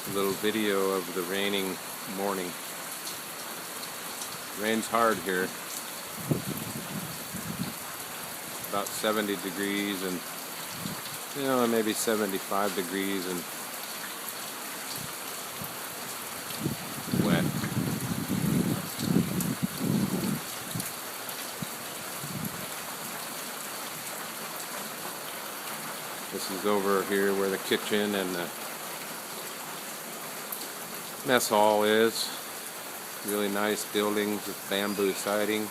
A little video of the raining morning. Rain's hard here. About 70 degrees and maybe 75 degrees and wet. This is over here where the kitchen and the mess hall is. Really nice buildings with bamboo siding,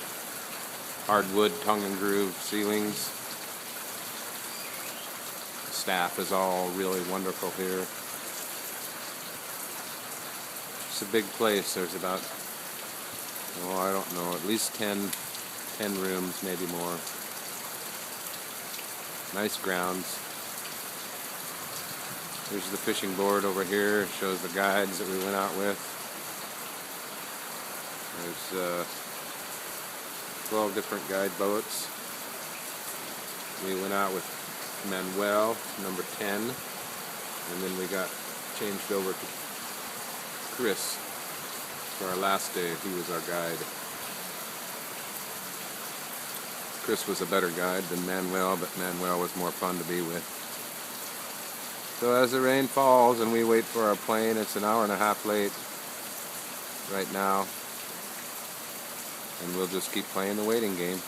hardwood tongue and groove ceilings. Staff is all really wonderful here. It's a big place. There's about, I don't know, at least 10 rooms, maybe more. Nice grounds. There's the fishing board over here. It shows the guides that we went out with. There's 12 different guide boats. We went out with Manuel, number 10, and then we got changed over to Chris for our last day. He was our guide. Chris was a better guide than Manuel, but Manuel was more fun to be with. So as the rain falls and we wait for our plane, it's an hour and a half late right now, and we'll just keep playing the waiting game.